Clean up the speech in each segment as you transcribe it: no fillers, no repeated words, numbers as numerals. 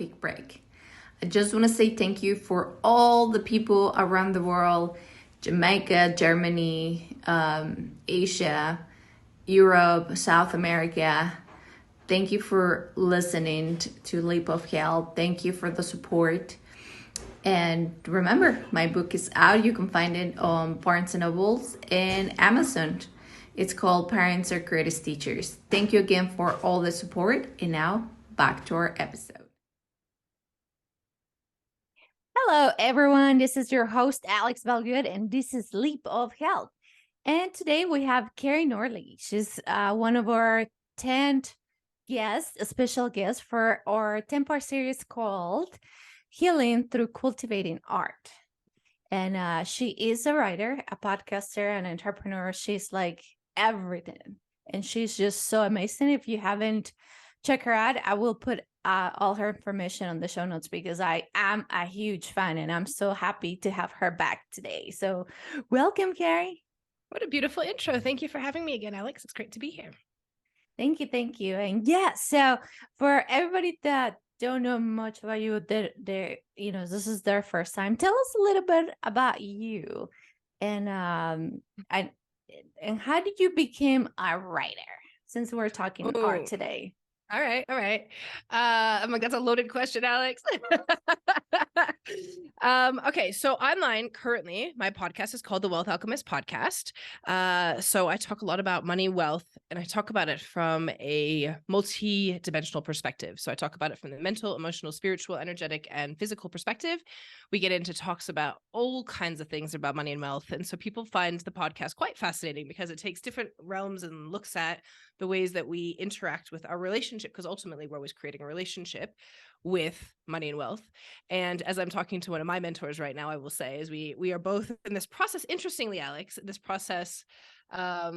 quick break. I just want to say thank you for all the people around the world, Jamaica, Germany, Asia, Europe, South America. Thank you for listening to Leap of Health. Thank you for the support. And remember, my book is out. You can find it on Barnes & Nobles and Amazon. It's called Parents Are Greatest Teachers. Thank you again for all the support. And now, back to our episode. Hello, everyone. This is your host, Alex Valgood, and this is Leap of Health. And today we have Keri Norley. She's one of our 10th guests, a special guest for our 10-part series called Healing Through Cultivating Art. And she is a writer, a podcaster, an entrepreneur. She's like everything. And she's just so amazing. If you haven't checked her out, I will put all her information on the show notes because I am a huge fan and I'm so happy to have her back today. So welcome, Keri. What a beautiful intro. Thank you for having me again, Alex. It's great to be here. Thank you. Thank you. And yeah, so for everybody that don't know much about you, they're this is their first time. Tell us a little bit about you and how did you become a writer, since we're talking art today? All right. I'm like, that's a loaded question, Alex. Okay. So online currently, my podcast is called the Wealth Alchemist podcast. So I talk a lot about money, wealth, and I talk about it from a multi-dimensional perspective. So I talk about it from the mental, emotional, spiritual, energetic, and physical perspective. We get into talks about all kinds of things about money and wealth. And so people find the podcast quite fascinating because it takes different realms and looks at the ways that we interact with our relationship, because ultimately we're always creating a relationship with money and wealth. And as I'm talking to one of my mentors right now, I will say is we are both in this process, interestingly, Alex, this process of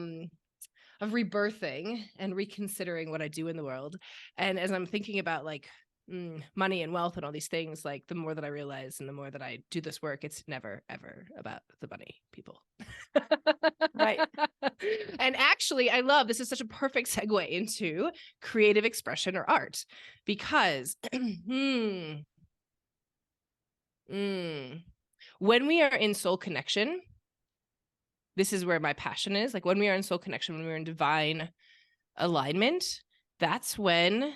rebirthing and reconsidering what I do in the world. And as I'm thinking about like money and wealth and all these things, like the more that I realize and the more that I do this work, it's never ever about the money, people. Right. And actually, I love, this is such a perfect segue into creative expression or art, because when we are in soul connection, this is where my passion is. Like when we are in soul connection, when we're in divine alignment, that's when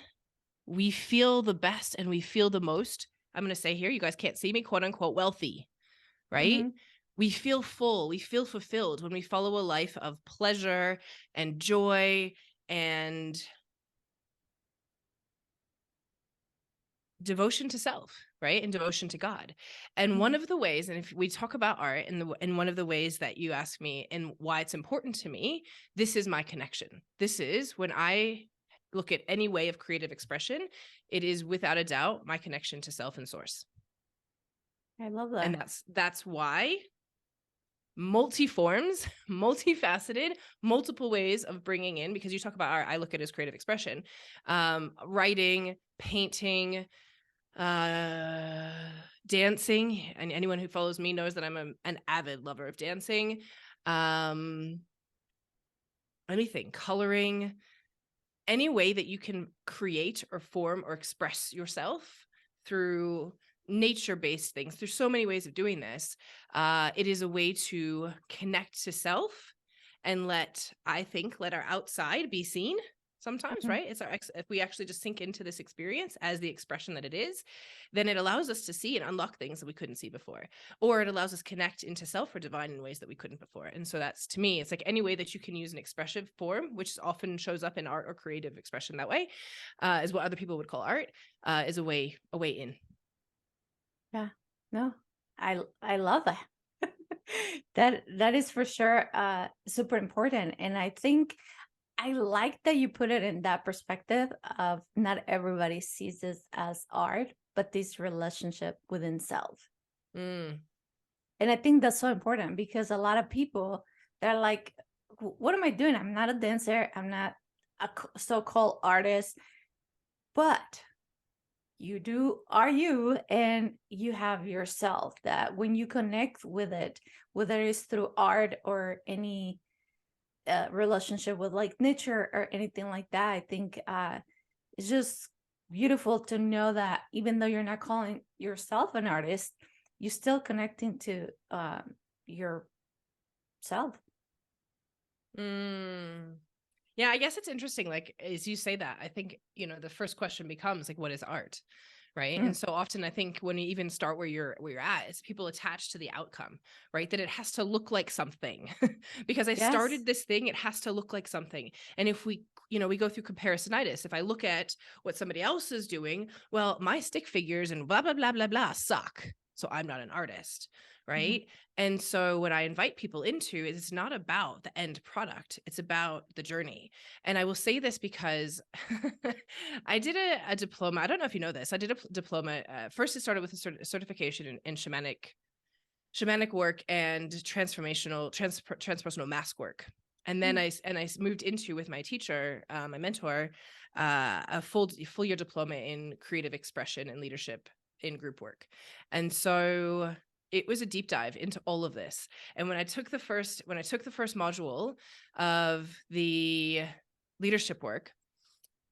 we feel the best and we feel the most. I'm going to say here, you guys can't see me, quote unquote, wealthy, right? Mm-hmm. We feel full, we feel fulfilled when we follow a life of pleasure and joy and devotion to self, right? And devotion to God. And one of the ways, and if we talk about art and one of the ways that you ask me and why it's important to me, this is my connection. This is when I look at any way of creative expression, it is without a doubt my connection to self and source. I love that. And that's why multi-forms, multifaceted, multiple ways of bringing in, because you talk about art, I look at it as creative expression, writing, painting, dancing, and anyone who follows me knows that I'm an avid lover of dancing, anything, coloring, any way that you can create or form or express yourself through nature-based things. There's so many ways of doing this. It is a way to connect to self and let our outside be seen sometimes, right? If we actually just sink into this experience as the expression that it is, then it allows us to see and unlock things that we couldn't see before, or it allows us to connect into self or divine in ways that we couldn't before. And so that's, to me, it's like any way that you can use an expressive form, which often shows up in art or creative expression that way, is what other people would call art, is a way in. Yeah, no, I love that. That is for sure super important. And I think I like that you put it in that perspective of not everybody sees this as art, but this relationship within self. And I think that's so important because a lot of people, they're like, what am I doing? I'm not a dancer. I'm not a so-called artist, but you are you, and you have yourself, that when you connect with it, whether it's through art or any relationship with like nature or anything like that, I think it's just beautiful to know that even though you're not calling yourself an artist, you're still connecting to yourself. Mm. Yeah, I guess it's interesting. Like, as you say that, I think, the first question becomes like, what is art? Right. And Mm, so often I think when you even start where you're at, it's people attached to the outcome, right? That it has to look like something. Because I yes. started this thing, it has to look like something. And if we go through comparisonitis, if I look at what somebody else is doing, well, my stick figures and blah, blah, blah, blah, blah suck. So I'm not an artist. Mhm. Right. And so what I invite people into is it's not about the end product, it's about the journey. And I will say this because I did a diploma. I don't know if you know this. I did a diploma. First, it started with a certification in shamanic work and transpersonal mask work. And then Mm, I moved into, with my teacher, my mentor, a full year diploma in creative expression and leadership in group work. And so it was a deep dive into all of this. And when I took the first module of the leadership work,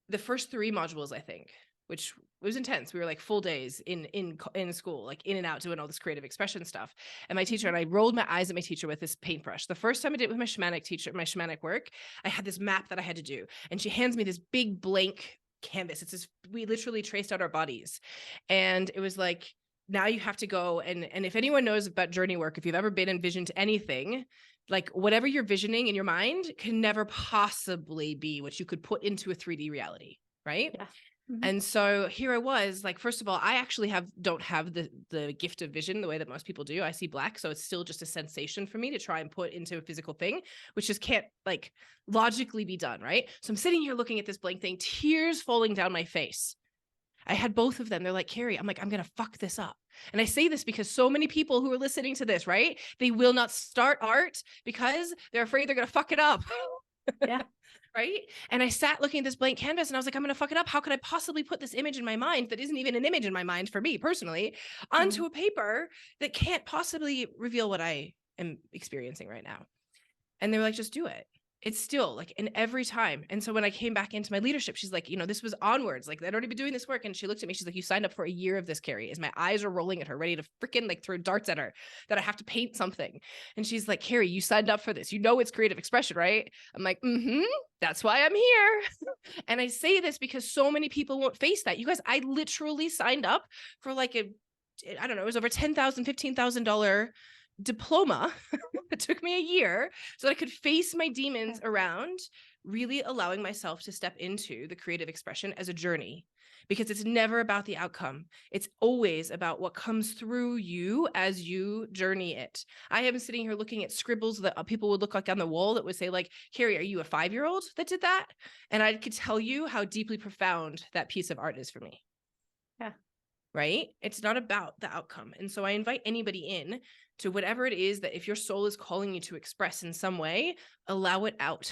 the first 3 modules, I think, which was intense. We were like full days in school, like in and out doing all this creative expression stuff. And my teacher, mhm. and I rolled my eyes at my teacher with this paintbrush. The first time I did it with my shamanic teacher, my shamanic work, I had this map that I had to do. And she hands me this big blank canvas. We literally traced out our bodies. And it was like, now you have to go, and if anyone knows about journey work, if you've ever been envisioned anything, like whatever you're visioning in your mind can never possibly be what you could put into a 3D reality, right? Yeah. Mhm. And so here I was, like, first of all, I actually don't have the gift of vision the way that most people do. I see black, so it's still just a sensation for me to try and put into a physical thing, which just can't like logically be done, right? So I'm sitting here looking at this blank thing, tears falling down my face. I had both of them. They're like, Keri, I'm like, I'm going to fuck this up. And I say this because so many people who are listening to this, right? They will not start art because they're afraid they're going to fuck it up. Yeah. Right. And I sat looking at this blank canvas and I was like, I'm going to fuck it up. How could I possibly put this image in my mind that isn't even an image in my mind for me personally onto Mhm. a paper that can't possibly reveal what I am experiencing right now? And they were like, just do it. It's still like in every time. And so when I came back into my leadership, she's like, this was onwards. Like, I'd already been doing this work. And she looked at me, she's like, you signed up for a year of this, Keri. As my eyes are rolling at her, ready to freaking like throw darts at her, that I have to paint something. And she's like, Keri, you signed up for this. You know, it's creative expression, right? I'm like, that's why I'm here. And I say this because so many people won't face that. You guys, I literally signed up for like I don't know, it was over $10,000, $15,000 diploma. It took me a year so that I could face my demons around really allowing myself to step into the creative expression as a journey, because it's never about the outcome. It's always about what comes through you as you journey it. I am sitting here looking at scribbles that people would look like on the wall that would say like, Keri, are you a 5-year-old that did that? And I could tell you how deeply profound that piece of art is for me. Yeah. Right? It's not about the outcome. And so I invite anybody in to whatever it is that, if your soul is calling you to express in some way, allow it out.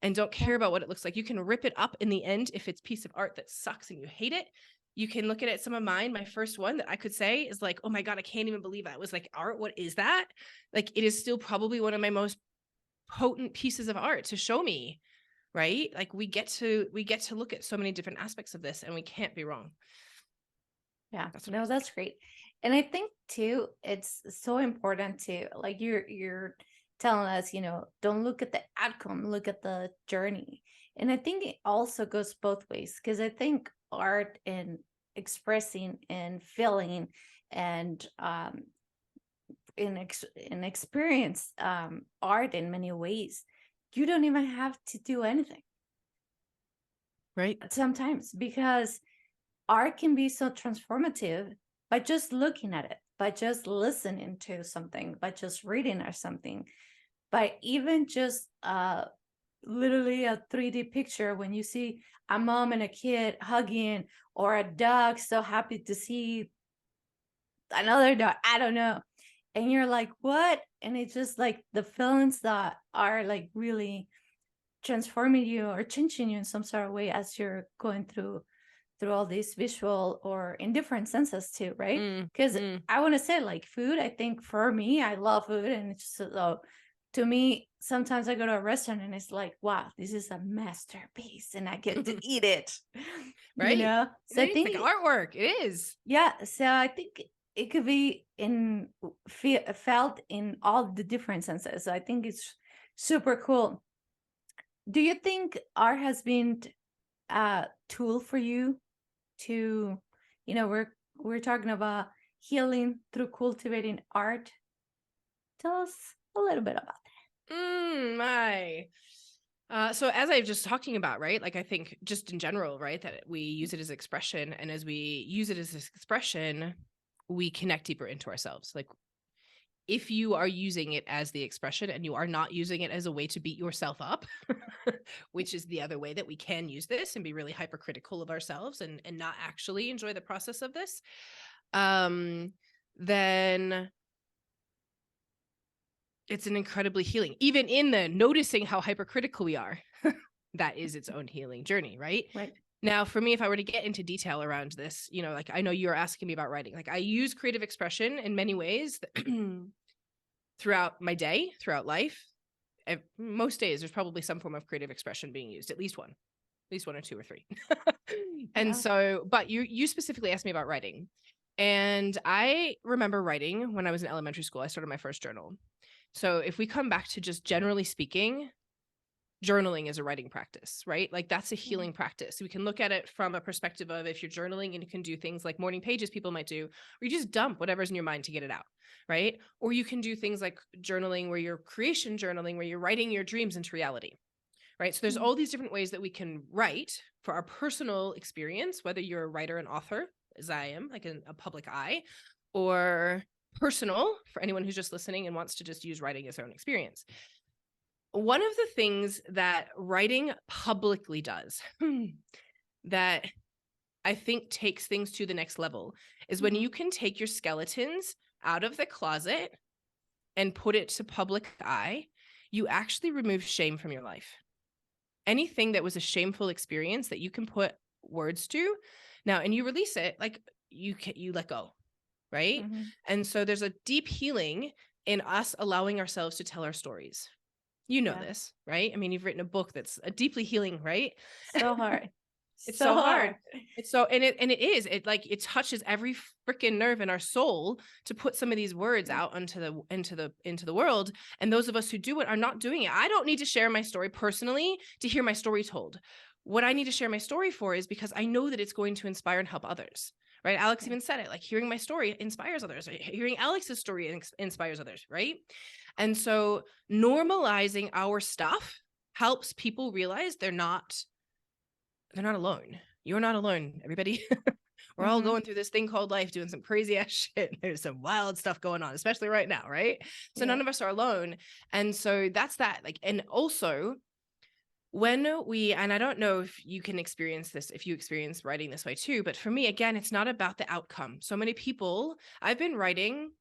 And don't Yeah. care about what it looks like. You can rip it up in the end if it's a piece of art that sucks and you hate it. You can look at it. Some of mine, my first one that I could say is like, oh my God, I can't even believe that. It was like art. What is that? Like, it is still probably one of my most potent pieces of art to show me, right? Like, we get to look at so many different aspects of this and we can't be wrong. Yeah. That's what I No, say. that's great. And I think too, it's so important to like you're telling us, don't look at the outcome, look at the journey. And I think it also goes both ways because I think art and expressing and feeling and in experience art in many ways, you don't even have to do anything Right. sometimes because art can be so transformative by just looking at it, by just listening to something, by just reading or something, by even just literally a 3D picture when you see a mom and a kid hugging or a dog so happy to see another dog. I don't know. And you're like, what? And it's just like the feelings that are like really transforming you or changing you in some sort of way as you're going through all these visual or in different senses too, right? Mm, Because mm. I want to say like food, I think for me, I love food and it's just to me, sometimes I go to a restaurant and it's like, wow, this is a masterpiece and I get to eat it, Right? So I It's like think, artwork. It is. yeah, so I think it could be felt in all the different senses. So I think it's super cool. Do you think art has been a tool for you to, we're talking about healing through cultivating art. Tell us a little bit about My. So as I was just talking about, right? Like I think just in general, right, that we use it as expression, and as we use it as expression, we connect deeper into ourselves. Like if you are using it as the expression and you are not using it as a way to beat yourself up, which is the other way that we can use this and be really hypercritical of ourselves and not actually enjoy the process of this, then it's an incredibly healing, even in the noticing how hypercritical we are. That is its own healing journey, right? it. Right. Now, for me, if I were to get into detail around this, like I know you're asking me about writing. Like I use creative expression in many ways throughout my day, throughout life. Most days, there's probably some form of creative expression being used, at least one or two or three. And Yeah. so, but you specifically asked me about writing. And I remember writing when I was in elementary school. I started my first journal. So if we come back to just generally speaking, journaling is a writing practice, right? Like that's a healing practice. We can look at it from a perspective of if you're journaling and you can do things like morning pages people might do, or you just dump whatever's in your mind to get it out, right? Or you can do things like journaling where you're creation journaling, where you're writing your dreams into reality, right? So there's all these different ways that we can write for our personal experience, whether you're a writer and author, as I am, like in a public eye, or personal for anyone who's just listening and wants to just use writing as their own experience. One of the things that writing publicly does that I think takes things to the next level is when you can take your skeletons out of the closet and put it to public eye, you actually remove shame from your life. Anything that was a shameful experience that you can put words to now and you release it, like you let go, right? And so there's a deep healing in us allowing ourselves to tell our stories. You know this, right? I mean, you've written a book that's a deeply healing, right? So hard. It's So so hard. hard. It's so, and it touches every freaking nerve in our soul to put some of these words out into the world. And those of us who do it are not doing it. I don't need to share my story personally to hear my story told. What I need to share my story for is because I know that it's going to inspire and help others. Right? Alex even said it, like hearing my story inspires others. Hearing Alex's story inspires others, right? And so normalizing our stuff helps people realize they're not alone. You're not alone, everybody. We're all going through this thing called life, doing some crazy ass shit. There's some wild stuff going on, especially right now, right? So none of us are alone. And so that's that. Like, and also when and I don't know if you can experience this, if you experience writing this way too, but for me, again, it's not about the outcome. So many people, I've been writing.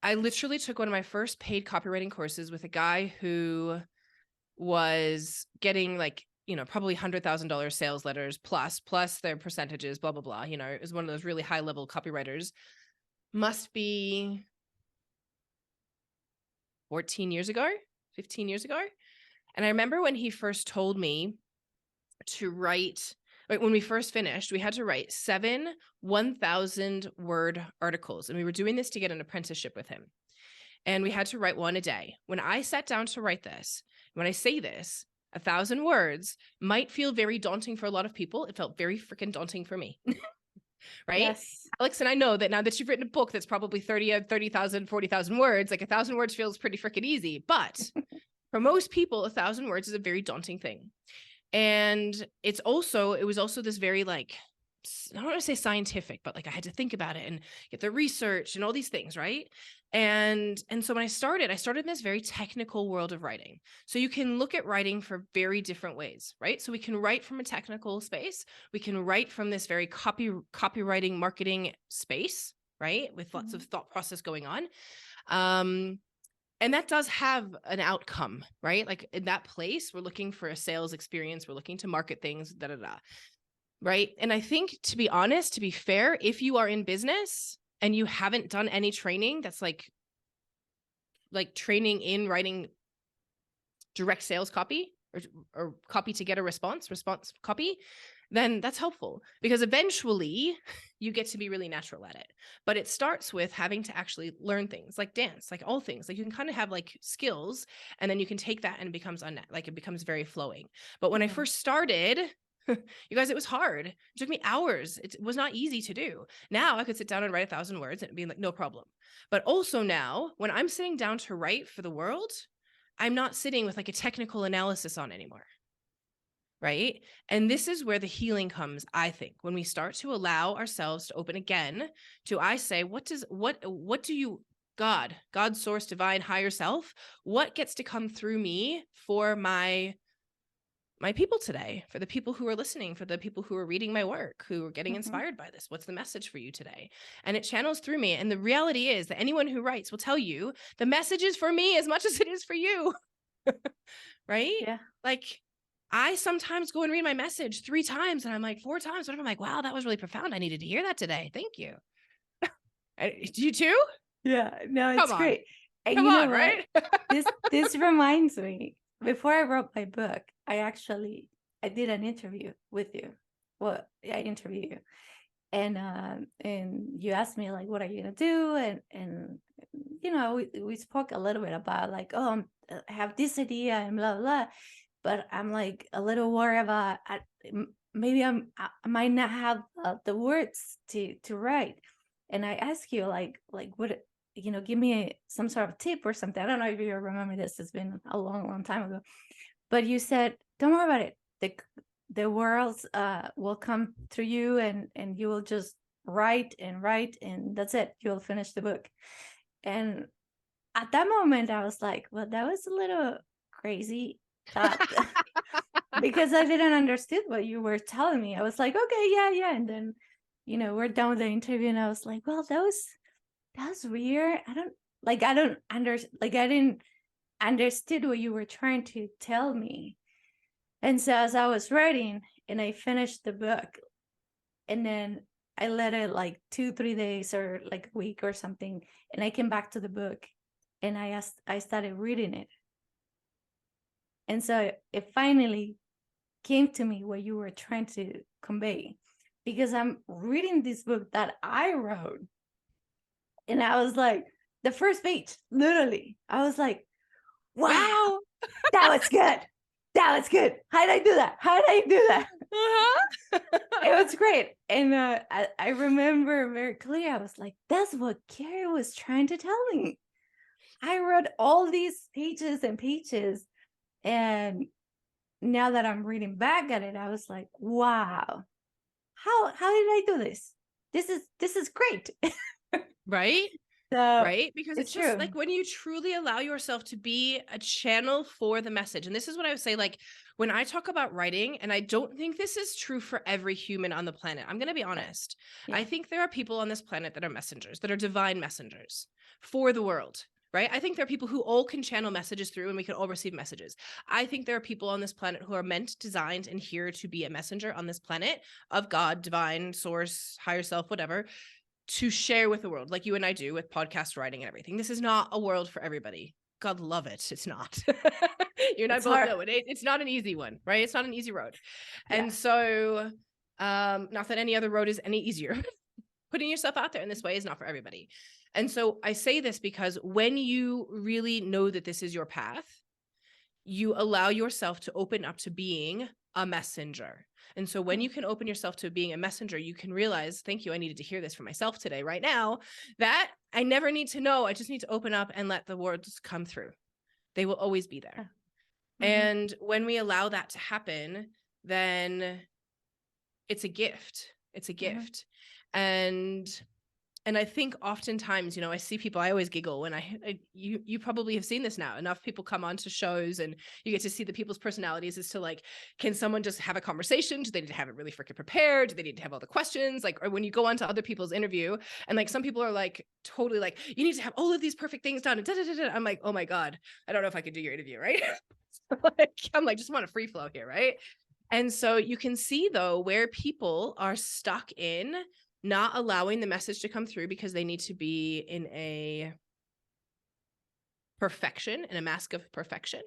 I literally took one of my first paid copywriting courses with a guy who was getting like, probably $100,000 sales letters plus their percentages, blah, blah, blah. It was one of those really high level copywriters. Must be 14 years ago, 15 years ago. And I remember when he first told me to write, like when we first finished, we had to write 7 1,000 word articles. And we were doing this to get an apprenticeship with him. And we had to write one a day. When I sat down to write this, when I say this, 1,000 words might feel very daunting for a lot of people. It felt very freaking daunting for me. Right? Yes. Alex, and I know that now that you've written a book that's probably 30,000, 40,000 words, like 1,000 words feels pretty freaking easy. But for most people, 1,000 words is a very daunting thing. And it was also this very like, I don't want to say scientific, but like I had to think about it and get the research and all these things, right? And so when I started in this very technical world of writing. So you can look at writing for very different ways, right? So we can write from a technical space. We can write from this very copywriting marketing space, right? With lots of thought process going on. And that does have an outcome, right? Like in that place, we're looking for a sales experience. We're looking to market things, right? And I think, to be honest, to be fair, if you are in business and you haven't done any training that's like like training in writing direct sales copy or copy to get a response copy, then that's helpful, because eventually you get to be really natural at it. But it starts with having to actually learn things like dance, like all things. Like you can kind of have like skills, and then you can take that and it becomes it becomes very flowing. But when I Yeah. first started, you guys, it was hard. It took me hours. It was not easy to do. Now I could sit down and write 1,000 words and be like, no problem. But also now, when I'm sitting down to write for the world, I'm not sitting with like a technical analysis on anymore. Right. And this is where the healing comes, I think, when we start to allow ourselves to open again to, I say, what do you, God, source, divine, higher self, what gets to come through me for my people today, for the people who are listening, for the people who are reading my work, who are getting inspired by this? What's the message for you today? And it channels through me. And the reality is that anyone who writes will tell you the message is for me as much as it is for you. Right? Yeah. Like, I sometimes go and read my message 3 times, and I'm like 4 times, but I'm like, wow, that was really profound. I needed to hear that today. Thank you. Do you too? Yeah. No, Come it's on. great. And Come you know on, what? right? This reminds me, before I wrote my book, I did an interview with you. Well, I interviewed you. And you asked me like, what are you gonna do? And we spoke a little bit about like, oh, I have this idea and blah blah, but I'm like a little worried about maybe I might not have the words to write. And I asked you like what, give me some sort of tip or something. I don't know if you remember this. It's been a long time ago, but you said, don't worry about it. The worlds will come through you, and you will just write and write, and that's it. You'll finish the book. And at that moment, I was like, well, that was a little crazy thought because I didn't understand what you were telling me. I was like, okay, yeah. And then, we're done with the interview, and I was like, well, that was weird. I didn't understood what you were trying to tell me. And so as I was writing and I finished the book, and then I let it like 2-3 days or like a week or something, and I came back to the book and I started reading it. And so it finally came to me what you were trying to convey, because I'm reading this book that I wrote, and I was like, the first page, literally, I was like, wow, that was good. That was good. How did I do that? How did I do that? It was great. And I remember very clear. I was like, that's what Keri was trying to tell me. I read all these pages and pages. And now that I'm reading back at it, I was like, wow, how did I do this? This is great. Right? So Right? Because it's just true. like when you truly allow yourself to be a channel for the message. And this is what I would say, like when I talk about writing, and I don't think this is true for every human on the planet. I'm going to be honest. Yeah. I think there are people on this planet that are messengers, that are divine messengers for the world. Right? I think there are people who all can channel messages through, and we can all receive messages. I think there are people on this planet who are meant, designed, and here to be a messenger on this planet of God, divine, source, higher self, whatever, to share with the world, like you and I do with podcast writing and everything. This is not a world for everybody. God love it. It's not. You and I It's both hard. know it. It's not an easy one, right? It's not an easy road. Yeah. And so, not that any other road is any easier. Putting yourself out there in this way is not for everybody. And so I say this because when you really know that this is your path, you allow yourself to open up to being a messenger. And so when you can open yourself to being a messenger, you can realize, thank you, I needed to hear this for myself today, right now, that I never need to know. I just need to open up and let the words come through. They will always be there. And when we allow that to happen, then it's a gift. It's a gift. And I think oftentimes, I see people, I always giggle when you probably have seen this now. Enough people come on to shows and you get to see the people's personalities as to like, can someone just have a conversation? Do they need to have it really freaking prepared? Do they need to have all the questions? Like, or when you go on to other people's interview and like some people are like, totally like, you need to have all of these perfect things done. And I'm like, oh my God, I don't know if I could do your interview, right? I'm like, just want a free flow here, right? And so you can see though, where people are stuck in not allowing the message to come through because they need to be in a perfection and a mask of perfection,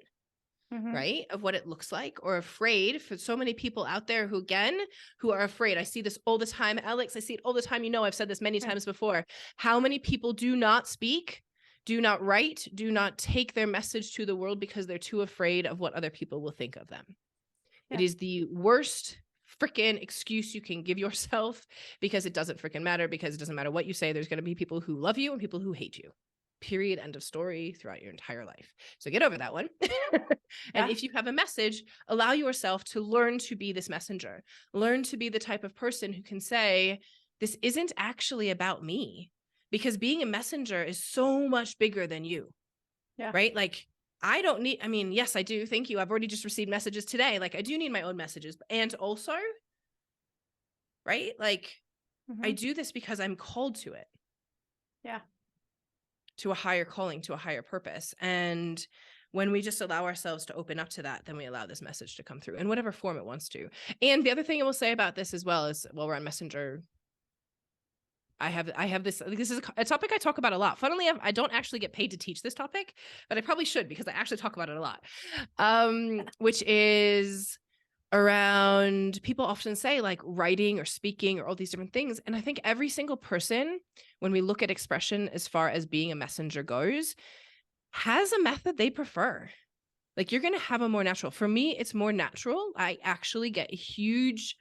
Mhm. right? Of what it looks like, or afraid, for so many people out there who, again, who are afraid. I see this all the time, Alex. I see it all the time. You know, I've said this many Yeah. times before. How many people do not speak, do not write, do not take their message to the world because they're too afraid of what other people will think of them? It Yeah. is the worst freaking excuse you can give yourself, because it doesn't freaking matter, because it doesn't matter what you say. There's going to be people who love you and people who hate you. Period. End of story, throughout your entire life. So get over that one. And Yeah. if you have a message, allow yourself to learn to be this messenger. Learn to be the type of person who can say, this isn't actually about me, because being a messenger is so much bigger than you, Yeah. right? Like, I don't need, I mean, yes, I do. Thank you. I've already just received messages today. Like, I do need my own messages. And also, right? Like, I Mhm. do this because I'm called to it, Yeah. to a higher calling, to a higher purpose. And when we just allow ourselves to open up to that, then we allow this message to come through in whatever form it wants to. And the other thing I will say about this as well is, while we're on Messenger, I have this is a topic I talk about a lot. Funnily enough, I don't actually get paid to teach this topic, but I probably should, because I actually talk about it a lot. Which is around, people often say, like, writing or speaking or all these different things. And I think every single person, when we look at expression as far as being a messenger goes, has a method they prefer. Like, you're going to have a more natural. For me, it's more natural. I actually get a huge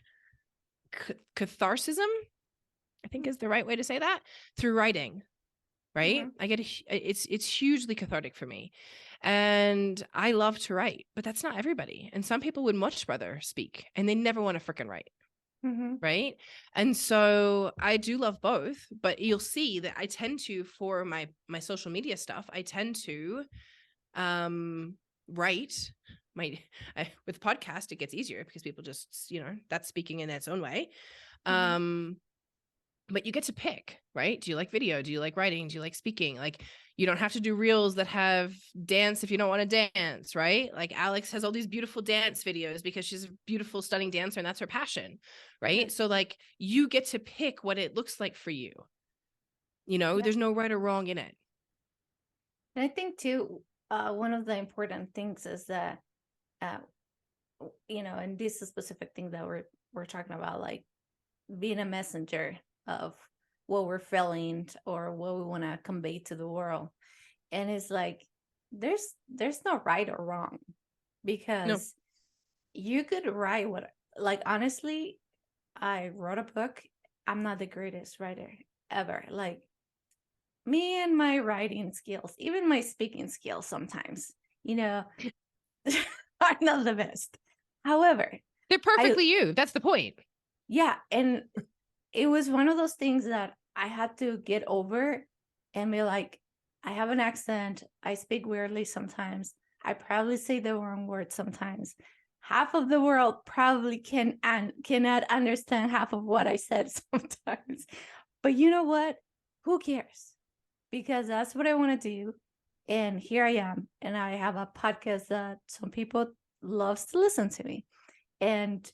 catharsis, I think is the right way to say that, through writing, right? Mhm. I get it's hugely cathartic for me. And I love to write, but that's not everybody. And some people would much rather speak, and they never want to freaking write. Mhm. Right. And so I do love both, but you'll see that I tend to, for my social media stuff, I tend to write with podcast. It gets easier because people just, that's speaking in its own way. Mhm. Um, but you get to pick, right? Do you like video? Do you like writing? Do you like speaking? Like, you don't have to do reels that have dance if you don't want to dance, right? Like, Alex has all these beautiful dance videos because she's a beautiful, stunning dancer, and that's her passion, Yeah. right? So, like, you get to pick what it looks like for you. Yeah. There's no right or wrong in it. And I think too, one of the important things is that, uh, and this is a specific thing that we're talking about, like being a messenger of what we're feeling or what we want to convey to the world. And it's like there's no right or wrong, No. because you could write what, like, honestly, I wrote a book. I'm not the greatest writer ever. Like, me and my writing skills, even my speaking skills sometimes, you know, are not the best. However, They're I perfectly you. That's the point. yeah, and it was one of those things that I had to get over and be like, I have an accent. I speak weirdly sometimes. I probably say the wrong word sometimes. Half of the world probably cannot understand half of what I said sometimes. But you know what? Who cares? Because that's what I want to do. And here I am. And I have a podcast that some people loves to listen to me. And,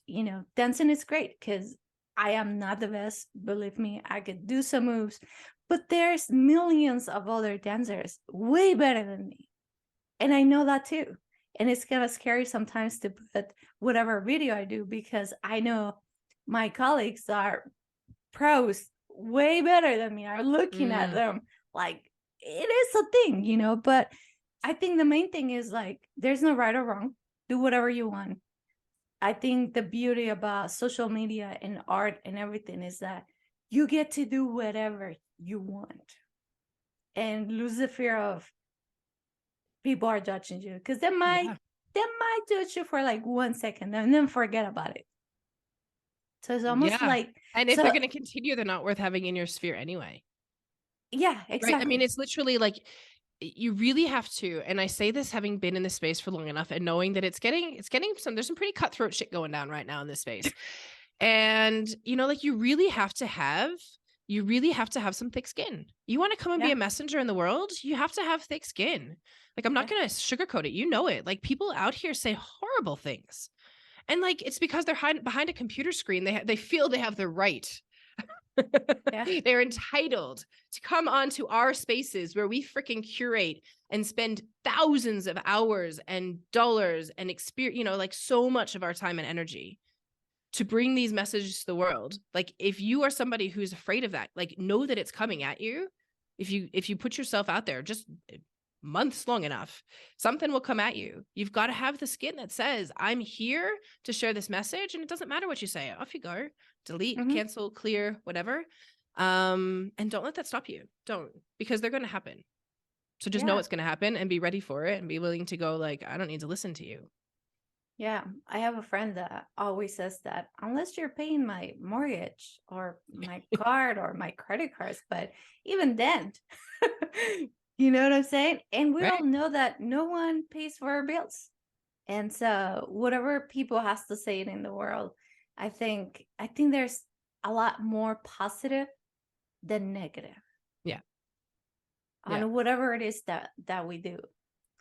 dancing is great because I am not the best. Believe me, I could do some moves, but there's millions of other dancers way better than me. And I know that too. And it's kind of scary sometimes to put whatever video I do, because I know my colleagues are pros way better than me, are looking at Mm, them like it is a thing. But I think the main thing is, like, there's no right or wrong. Do whatever you want. I think the beauty about social media and art and everything is that you get to do whatever you want and lose the fear of people are judging you, because yeah. they might judge you for like 1 second and then forget about it. So it's almost Yeah. like, And if they're so going to continue, they're not worth having in your sphere anyway. yeah, Right. I mean, exactly. it's literally like, you really have to, and I say this having been in this space for long enough and knowing that it's getting there's some pretty cutthroat shit going down right now in this space. And, like, you really have to have some thick skin. You want to come and be Yeah, a messenger in the world, you have to have thick skin. Like, I'm not yeah, going to sugarcoat it. You know it. Like, people out here say horrible things. And, like, it's because they're behind a computer screen. They feel they have the right. yeah, They're entitled to come onto our spaces where we freaking curate and spend thousands of hours and dollars and experience, you know, like so much of our time and energy to bring these messages to the world. Like if you are somebody who's afraid of that, like know that it's coming at you. If you put yourself out there just months long enough, something will come at you. You've got to have the skin that says, I'm here to share this message, and it doesn't matter what you say. Off you go. Delete, cancel, clear, whatever. And don't let that stop you. Don't, because they're going to happen. So just know it's going to happen and be ready for it and be willing to go like, I don't need to listen to you. Yeah, I have a friend that always says that unless you're paying my mortgage or my card or my credit cards, but even then, you know what I'm saying? And we all Right. know that no one pays for our bills. And so whatever people has to say in the world, I think there's a lot more positive than negative Yeah. on whatever it is that we do.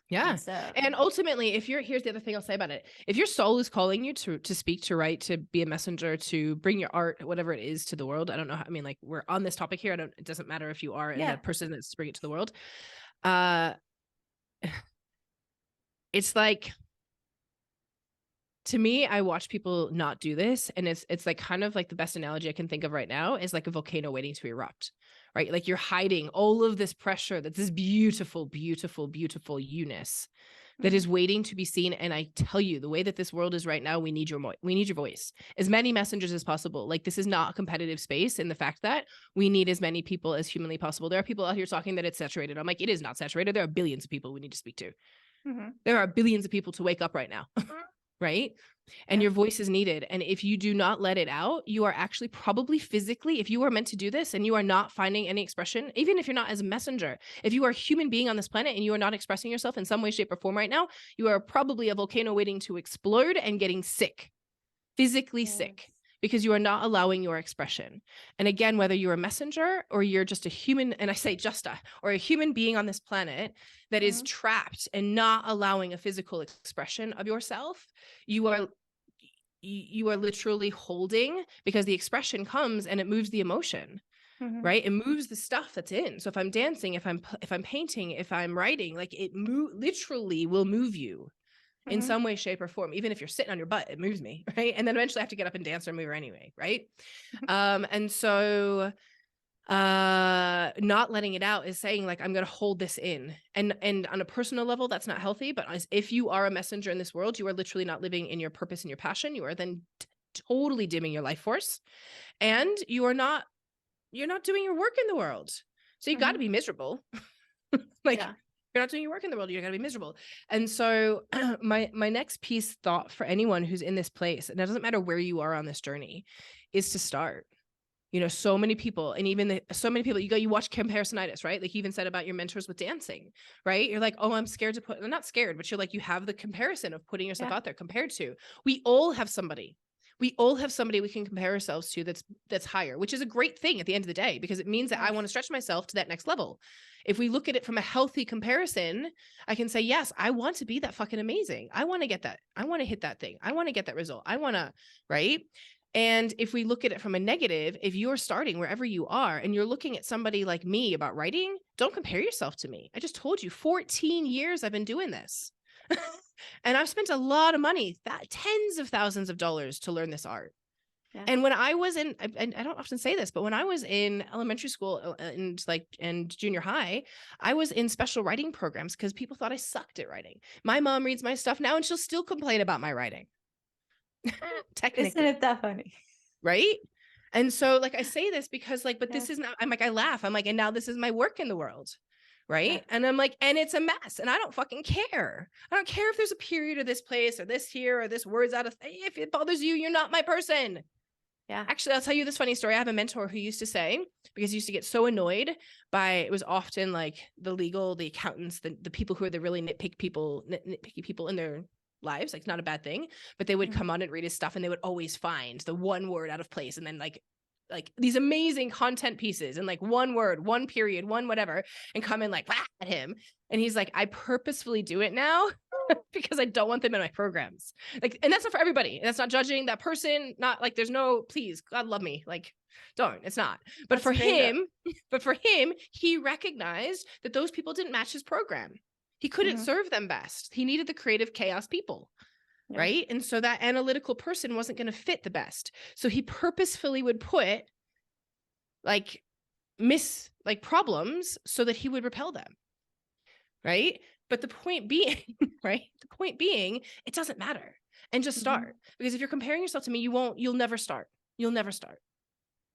Yeah. And so And ultimately, if you're, here's the other thing I'll say about it. If your soul is calling you to speak, to write, to be a messenger, to bring your art, whatever it is, to the world, I don't know how, I mean, like we're on this topic here. It doesn't matter if you are a person that's to bring it to the world. It's like, to me, I watch people not do this, and it's like kind of like the best analogy I can think of right now is like a volcano waiting to erupt, right? Like you're hiding all of this pressure, that's this beautiful, beautiful, beautiful you-ness that is waiting to be seen. And I tell you, the way that this world is right now, we need your voice, as many messengers as possible. Like this is not a competitive space in the fact that we need as many people as humanly possible. There are people out here talking that it's saturated. I'm like, it is not saturated. There are billions of people we need to speak to. There are billions of people to wake up right now. Right? And your voice is needed. And if you do not let it out, you are actually probably physically, if you are meant to do this and you are not finding any expression, even if you're not as a messenger, if you are a human being on this planet and you are not expressing yourself in some way, shape, or form right now, you are probably a volcano waiting to explode and getting sick, physically sick, because you are not allowing your expression. And again, whether you're a messenger or you're just a human, and I say or a human being on this planet that is trapped and not allowing a physical expression of yourself, you are literally holding, because the expression comes and it moves the emotion, right? It moves the stuff that's in. So if I'm dancing, if I'm painting, if I'm writing, like it literally will move you in some way, shape, or form. Even if you're sitting on your butt, it moves me, right? And then eventually I have to get up and dance or move her anyway, right? And so not letting it out is saying like, I'm going to hold this in. And on a personal level, that's not healthy. But if you are a messenger in this world, you are literally not living in your purpose and your passion. You are then totally dimming your life force, and you're not doing your work in the world. So you got to be miserable. Like, you're not doing your work in the world, you're going to be miserable. And so my next piece thought for anyone who's in this place, and it doesn't matter where you are on this journey, is to start. You know, so many people, and even so many people, you watch comparisonitis, right? Like you even said about your mentors with dancing, right? You're like, oh, I'm scared to I'm not scared, but you're like, you have the comparison of putting yourself out there compared to. We all have somebody we can compare ourselves to that's higher, which is a great thing at the end of the day, because it means that I want to stretch myself to that next level. If we look at it from a healthy comparison, I can say, yes, I want to be that fucking amazing. I want to get that. I want to hit that thing. I want to get that result. I want to, right? And if we look at it from a negative, if you're starting wherever you are and you're looking at somebody like me about writing, don't compare yourself to me. I just told you 14 years I've been doing this. And I've spent a lot of money, tens of thousands of dollars to learn this art. Yeah. And when I was in, I don't often say this, but when I was in elementary school and junior high, I was in special writing programs because people thought I sucked at writing. My mom reads my stuff now and she'll still complain about my writing. Technically. Isn't it that funny? Right? And so like, I say this because like, but this is not, I'm like, I laugh. I'm like, and now this is my work in the world. Right. And I'm like, and it's a mess and I don't fucking care. I don't care if there's a period or this place or this here or this word's out of, if it bothers you, you're not my person. Yeah. Actually, I'll tell you this funny story. I have a mentor who used to say, because he used to get so annoyed by, it was often like the legal, the accountants, the people who are the really nitpicky people in their lives. Like, it's not a bad thing, but they would come on and read his stuff and they would always find the one word out of place. And then like these amazing content pieces and like one word, one period, one whatever, and come in like at him. And he's like, I purposefully do it now because I don't want them in my programs. Like, and that's not for everybody. That's not judging that person. Not like there's no, please, God love me. Like, don't, it's not. But for him, he recognized that those people didn't match his program. He couldn't Mm-hmm. serve them best. He needed the creative chaos people, Yeah. right? And so that analytical person wasn't going to fit the best. So he purposefully would put like problems so that he would repel them, right? But the point being, right? The point being, it doesn't matter. And just Mm-hmm. start. Because if you're comparing yourself to me, you'll never start. You'll never start.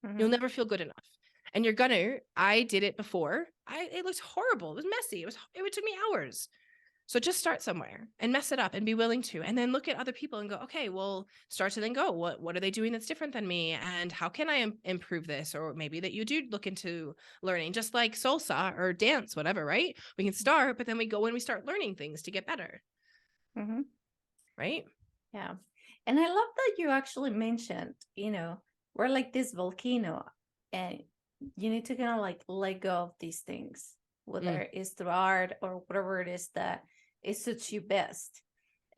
You'll Mm-hmm. never feel good enough. And you're gonna, I did it before. It looked horrible. It was messy. It took me hours. So just start somewhere and mess it up and be willing to, and then look at other people and go, okay, well, start to then go, what are they doing that's different than me? And how can I improve this? Or maybe that you do look into learning, just like salsa or dance, whatever, right? We can start, but then we go and we start learning things to get better. Mm-hmm. Right? Yeah. And I love that you actually mentioned, we're like this volcano, and you need to kind of like let go of these things, whether it's through art or whatever it is that it suits you best.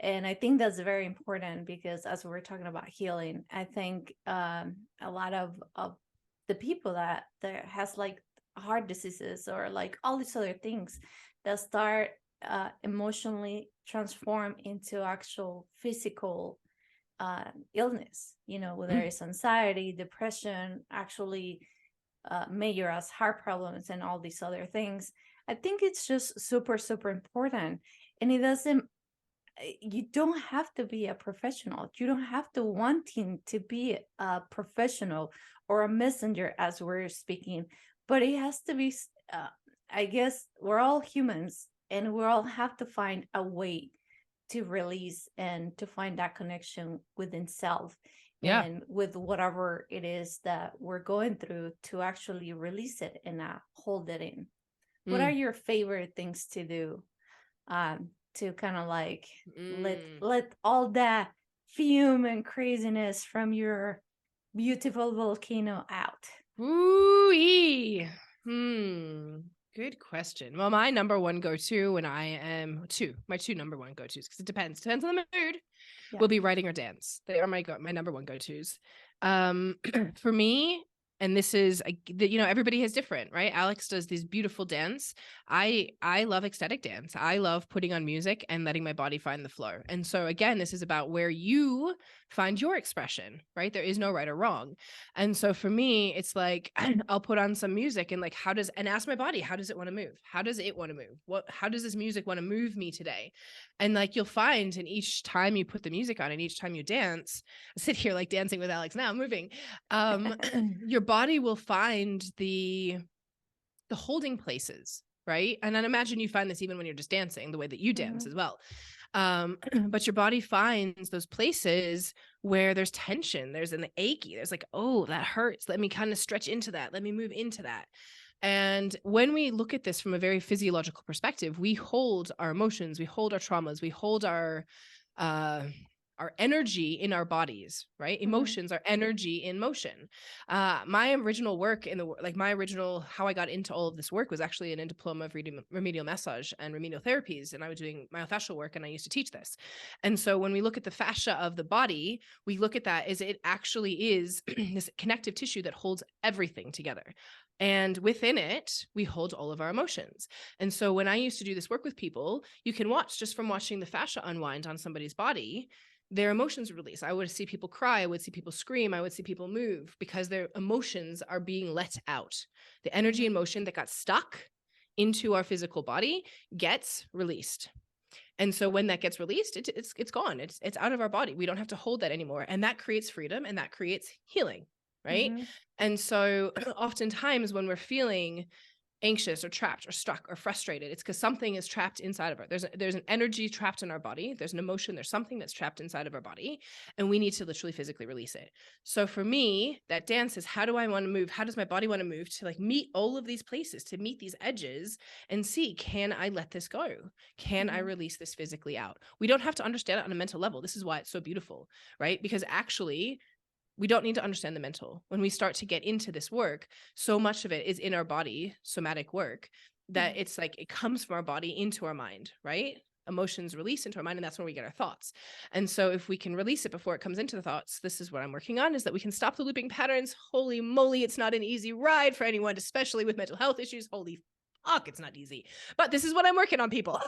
And I think that's very important, because as we're talking about healing, I think a lot of the people that has like heart diseases or like all these other things that start emotionally transform into actual physical illness, whether it's anxiety, depression, actually major as heart problems and all these other things. I think it's just super, super important. And it doesn't, you don't have to be a professional. You don't have to wanting to be a professional or a messenger as we're speaking, but it has to be, I guess we're all humans, and we all have to find a way to release and to find that connection within self Yeah. and with whatever it is that we're going through, to actually release it and hold it in. What are Mm. your favorite things to do to kind of like Mm. let all that fume and craziness from your beautiful volcano out? Ooh-ee. Good question. Well, my number one go-to when my two number one go-tos, because it depends on the mood, Yeah. will be writing or dance. They are my number one go-tos. For me, and this is, everybody has different, right? Alex does these beautiful dance. I love ecstatic dance. I love putting on music and letting my body find the flow. And so again, this is about where you find your expression, right? There is no right or wrong. And so for me, it's like I'll put on some music and like and ask my body, how does it want to move? How does it want to move? How does this music want to move me today? And like you'll find, and each time you put the music on and each time you dance, I sit here like dancing with Alex now, moving, your body will find the holding places, right? And I'd imagine you find this even when you're just dancing, the way that you dance Mhm. as well. But your body finds those places where there's tension, there's an achy, there's like, oh, that hurts. Let me kind of stretch into that. Let me move into that. And when we look at this from a very physiological perspective, we hold our emotions, we hold our traumas, we hold uh, our energy in our bodies, right? Mhm. Emotions are energy in motion. My original work how I got into all of this work was actually in a diploma of remedial massage and remedial therapies. And I was doing myofascial work, and I used to teach this. And so when we look at the fascia of the body, we look at that as it actually is this connective tissue that holds everything together. And within it, we hold all of our emotions. And so when I used to do this work with people, you can watch just from watching the fascia unwind on somebody's body, their emotions release. I would see people cry. I would see people scream. I would see people move because their emotions are being let out. The energy and motion that got stuck into our physical body gets released. And so when that gets released, it's gone. It's out of our body. We don't have to hold that anymore. And that creates freedom and that creates healing, right? Mhm. And so oftentimes when we're feeling anxious or trapped or stuck or frustrated, it's because something is trapped inside of us. There's an energy trapped in our body. There's an emotion. There's something that's trapped inside of our body, and we need to literally physically release it. So for me, that dance is, how do I want to move? How does my body want to move to like meet all of these places, to meet these edges and see, can I let this go? Can I Mhm. release this physically out? We don't have to understand it on a mental level. This is why it's so beautiful, right? Because actually, we don't need to understand the mental. When we start to get into this work, so much of it is in our body, somatic work, that Mhm. it's like it comes from our body into our mind, right? Emotions release into our mind, and that's where we get our thoughts. And so if we can release it before it comes into the thoughts, this is what I'm working on, is that we can stop the looping patterns. Holy moly, it's not an easy ride for anyone, especially with mental health issues. Holy fuck, it's not easy. But this is what I'm working on, people.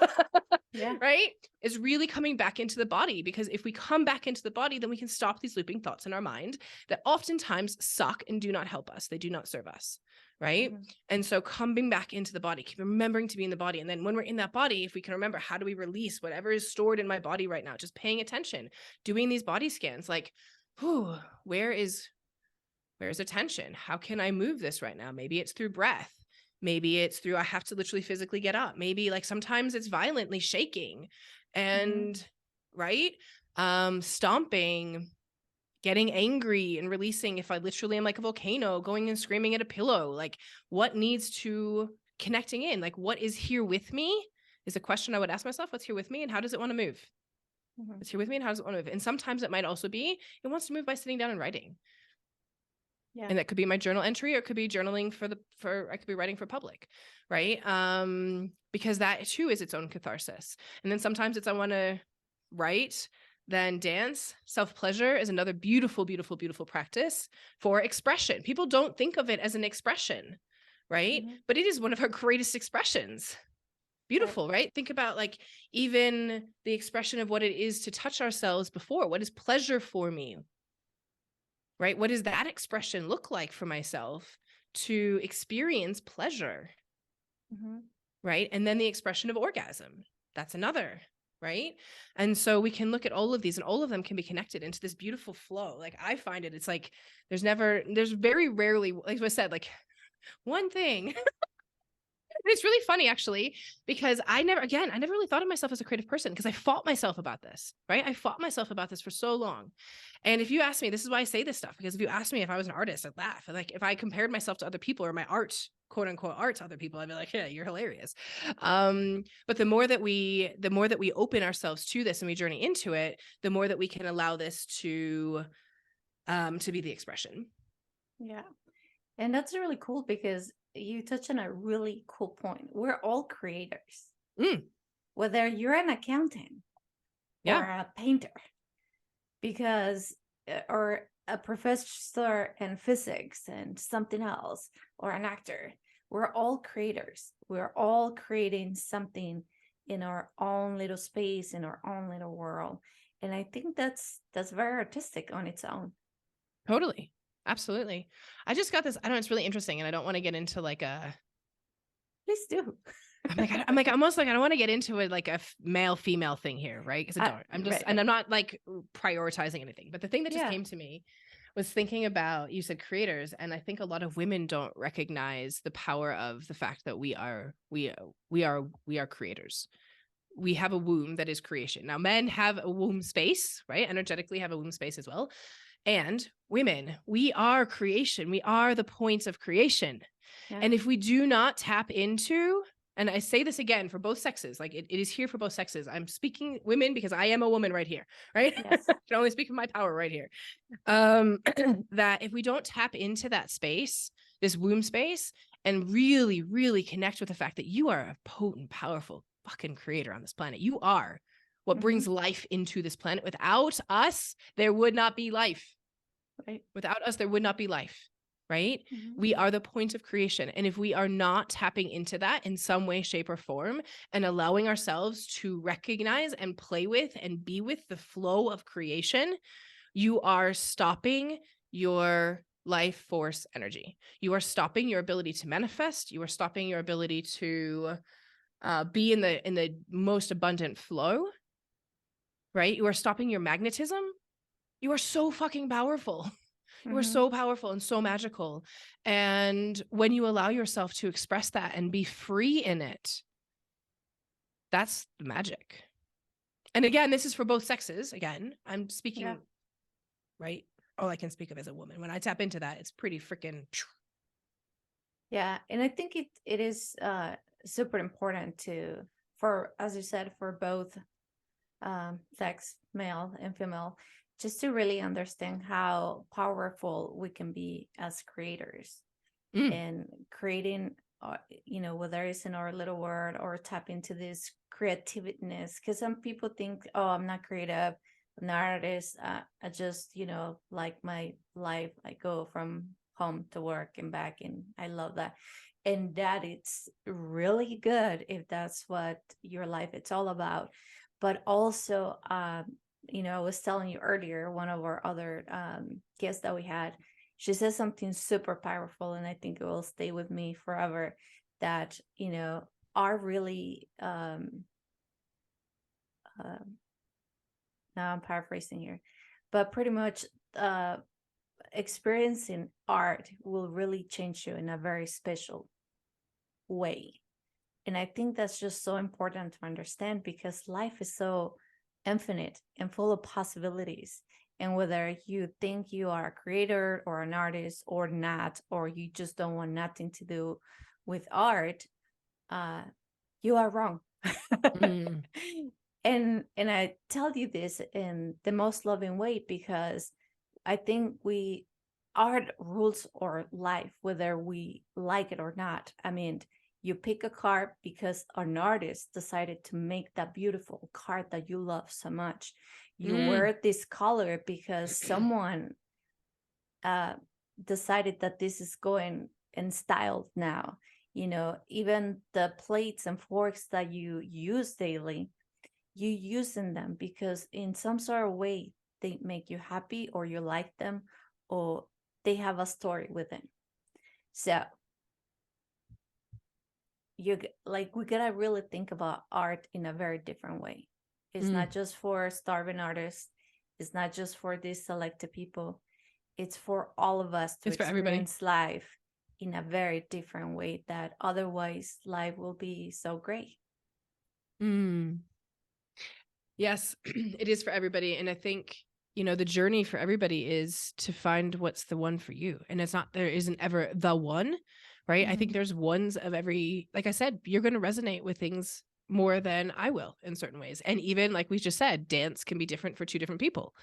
Yeah. Right? Is really coming back into the body, because if we come back into the body, then we can stop these looping thoughts in our mind that oftentimes suck and do not help us. They do not serve us. Right? Mhm. And so coming back into the body, keep remembering to be in the body. And then when we're in that body, if we can remember, how do we release whatever is stored in my body right now? Just paying attention, doing these body scans, like, whew, where is attention? How can I move this right now? Maybe it's through breath. Maybe it's through, I have to literally physically get up. Maybe like sometimes it's violently shaking and right. Stomping, getting angry and releasing. If I literally am like a volcano, going and screaming at a pillow, like what needs to connecting in, like what is here with me is a question I would ask myself. What's here with me and how does it want to move? Mhm. What's here with me and how does it want to move? And sometimes it might also be, it wants to move by sitting down and writing. Yeah. And that could be my journal entry, or it could be journaling I could be writing for public, right? Because that too is its own catharsis. And then sometimes it's, I want to write, then dance. Self-pleasure is another beautiful, beautiful, beautiful practice for expression. People don't think of it as an expression, right? Mhm. But it is one of our greatest expressions. Beautiful, right? Think about like even the expression of what it is to touch ourselves before. What is pleasure for me? Right? What does that expression look like for myself to experience pleasure? Mhm. Right? And then the expression of orgasm. That's another, right? And so we can look at all of these, and all of them can be connected into this beautiful flow. Like I find it, it's like there's very rarely, like I said, like one thing. It's really funny actually, because I never really thought of myself as a creative person, because I fought myself about this, right? I fought myself about this for so long. And if you ask me, this is why I say this stuff, because if you ask me if I was an artist, I'd laugh. Like if I compared myself to other people, or my art, quote unquote art to other people, I'd be like, yeah, you're hilarious. But the more that we open ourselves to this and we journey into it, the more that we can allow this to be the expression. Yeah. And that's really cool because you touch on a really cool point. We're all creators, Mm, whether you're an accountant or yeah. a painter, because or a professor in physics and something else, or an actor. We're all creators. We're all creating something in our own little space, in our own little world. And I think that's very artistic on its own. Totally. Absolutely. I just got this. I know it's really interesting, and I don't want to get into like a. Please do. I'm like almost like I don't want to get into it like a male female thing here, right? Because I don't. I'm just, Right. and I'm not like prioritizing anything. But the thing that just Yeah. came to me was thinking about, you said creators, and I think a lot of women don't recognize the power of the fact that we are creators. We have a womb that is creation. Now, men have a womb space, right? Energetically have a womb space as well. And women, we are creation. We are the points of creation. Yeah. And if we do not tap into, and I say this again for both sexes, like it is here for both sexes. I'm speaking women because I am a woman right here, right? Yes. I can only speak of my power right here. That if we don't tap into that space, this womb space, and really, really connect with the fact that you are a potent, powerful fucking creator on this planet. You are what brings life into this planet. Without us, there would not be life. Right. Without us, there would not be life, right? We are the point of creation. And if we are not tapping into that in some way, shape, or form, and allowing ourselves to recognize and play with and be with the flow of creation, you are stopping your life force energy. You are stopping your ability to manifest. You are stopping your ability to be in the most abundant flow, right? You are stopping your magnetism. You are so fucking powerful. You are so powerful and so magical. And when you allow yourself to express that and be free in it, that's the magic. And again, this is for both sexes. Again, I'm speaking, right? All I can speak of as a woman. When I tap into that, it's pretty freaking. Yeah. And I think it is super important for, as you said, for both sex, male and female, just to really understand how powerful we can be as creators and creating, whether it's in our little world or tap into this creativeness. Because some people think, oh, I'm not creative, I'm not an artist. I just, like my life, I go from home to work and back, and I love that. and that it's really good if that's what your life it's all about. But also, I was telling you earlier, one of our other guests that we had, she says something super powerful, and I think it will stay with me forever, that are really uh, now I'm paraphrasing here, but pretty much uh experiencing art will really change you in a very special way. And I think that's just so important to understand, because life is so infinite and full of possibilities. And whether you think you are a creator or an artist or not, or you just don't want nothing to do with art, uh, you are wrong. Mm. And I tell you this in the most loving way, because I think art rules our life, whether we like it or not. I mean, you pick a card because an artist decided to make that beautiful card that you love so much. You Mm. wear this color because someone uh, decided that this is going in style now. Even the plates and forks that you use daily, you using them because in some sort of way they make you happy, or you like them, or they have a story with them. So we gotta really think about art in a very different way. It's Mm. not just for starving artists, it's not just for these selected people, it's for all of us to It's for everybody. experience life in a very different way, that otherwise life will be so great. Mm. Yes, it is for everybody. And I think, the journey for everybody is to find what's the one for you. And there isn't ever the one, right? I think Mhm. there's ones of every, like I said, you're going to resonate with things more than I will in certain ways. And even like we just said, dance can be different for two different people.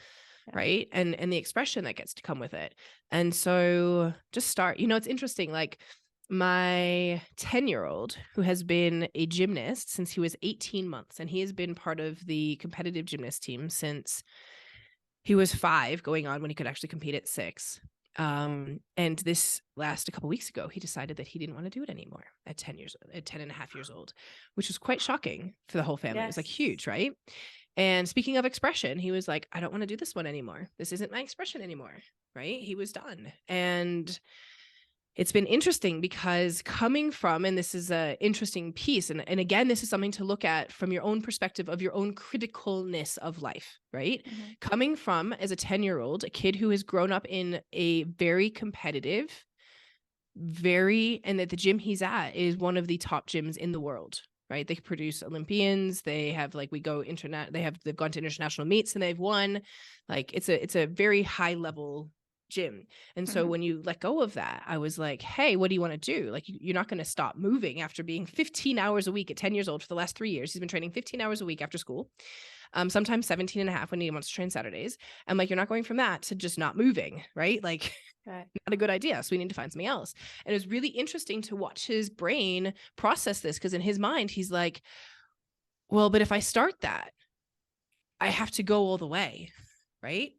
Yeah. Right. And the expression that gets to come with it. And so just start, it's interesting. Like my 10-year-old, who has been a gymnast since he was 18 months, and he has been part of the competitive gymnast team since he was 5, going on when he could actually compete at 6. And this last a couple weeks ago, he decided that he didn't want to do it anymore at 10 and a half years old, which was quite shocking for the whole family. It was like Yes. huge, right? And speaking of expression, he was like, I don't want to do this one anymore. This isn't my expression anymore. Right? He was done. And it's been interesting because coming from, and this is an interesting piece, and again, this is something to look at from your own perspective of your own criticalness of life, right? Mhm. Coming from, as a 10-year-old, a kid who has grown up in a very competitive, and that the gym he's at is one of the top gyms in the world, right? They produce Olympians. They have they've gone to international meets and they've won. Like it's a very high level gym. And so Mhm. when you let go of that, I was like, hey, what do you want to do? Like, you're not going to stop moving after being 15 hours a week at 10 years old for the last 3 years. He's been training 15 hours a week after school. Sometimes 17 and a half when he wants to train Saturdays. I'm like, you're not going from that to just not moving, right? Like, Right. not a good idea. So we need to find something else. And it was really interesting to watch his brain process this, because in his mind, he's like, well, but if I start that, I have to go all the way, right?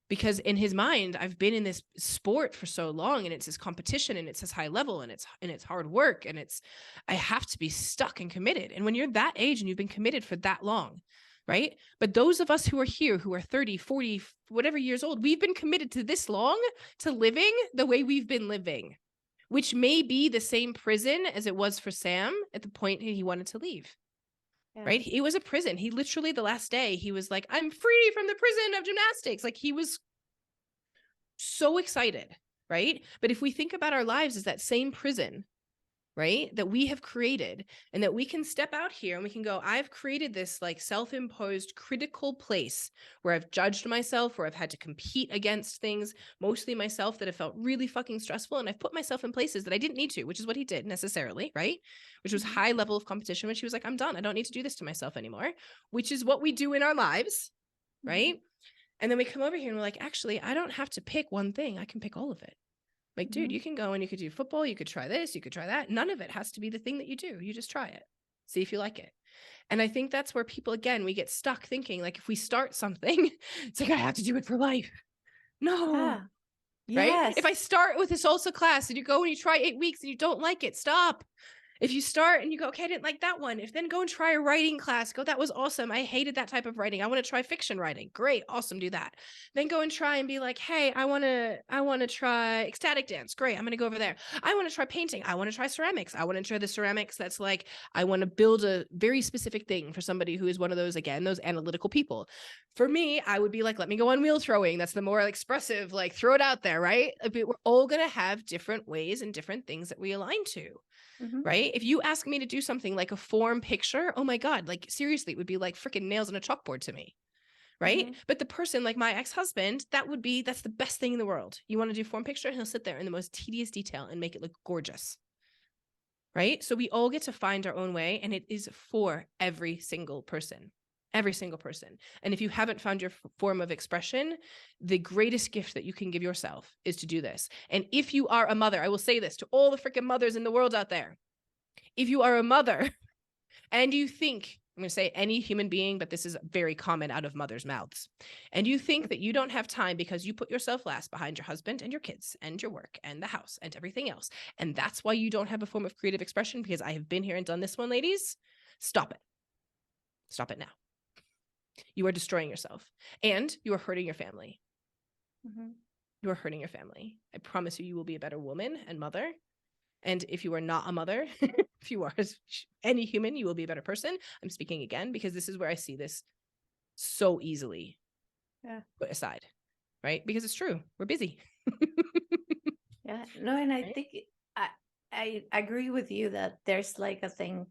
Because in his mind, I've been in this sport for so long, and it's this competition, and it's this high level, and it's hard work, and I have to be stuck and committed. And when you're that age and you've been committed for that long, right? But those of us who are here, who are 30, 40, whatever years old, we've been committed to this long, to living the way we've been living, which may be the same prison as it was for Sam at the point he wanted to leave. Yeah. Right? It was a prison. He literally, the last day, he was like, I'm free from the prison of gymnastics. Like, he was so excited, right? But if we think about our lives as that same prison, right, that we have created, and that we can step out here and we can go, I've created this like self-imposed critical place where I've judged myself, where I've had to compete against things, mostly myself, that have felt really fucking stressful. And I've put myself in places that I didn't need to, which is what he did necessarily, right? Which was Mhm. high level of competition, when she was like, I'm done. I don't need to do this to myself anymore, which is what we do in our lives, Mhm. right? And then we come over here and we're like, actually, I don't have to pick one thing. I can pick all of it. Like, dude, Mhm. you can go and you could do football. You could try this. You could try that. None of it has to be the thing that you do. You just try it. See if you like it. And I think that's where people, again, we get stuck thinking, like, if we start something, it's like, I have to do it for life. No, Yeah. right? If Yes. I start with a salsa class and you go and you try 8 weeks and you don't like it, stop. If you start and you go, okay, I didn't like that one. If then go and try a writing class, go, that was awesome. I hated that type of writing. I want to try fiction writing. Great. Awesome. Do that. Then go and try and be like, hey, I want to try ecstatic dance. Great. I'm going to go over there. I want to try painting. I want to try ceramics. I want to try the ceramics. That's like, I want to build a very specific thing for somebody who is one of those, again, those analytical people. For me, I would be like, let me go on wheel throwing. That's the more expressive, like throw it out there, right? We're all going to have different ways and different things that we align to. Mm-hmm. Right? If you ask me to do something like a form picture, oh my God, like seriously, it would be like freaking nails on a chalkboard to me. Right? Mm-hmm. But the person like my ex-husband, that's the best thing in the world. You want to do form picture, and he'll sit there in the most tedious detail and make it look gorgeous. Right? So we all get to find our own way, and it is for every single person. Every single person. And if you haven't found your form of expression, the greatest gift that you can give yourself is to do this. And if you are a mother, I will say this to all the freaking mothers in the world out there. If you are a mother and you think, I'm going to say any human being, but this is very common out of mothers' mouths, and you think that you don't have time because you put yourself last behind your husband and your kids and your work and the house and everything else, and that's why you don't have a form of creative expression, because I have been here and done this one, ladies, stop it. Stop it now. You are destroying yourself and you are hurting your family. Mm-hmm. You are hurting your family. I promise you, you will be a better woman and mother. And if you are not a mother, if you are any human, you will be a better person. I'm speaking again because this is where I see this so easily put aside, right? Because it's true. We're busy. Yeah. No, and I Right? think I I agree with you that there's like a thing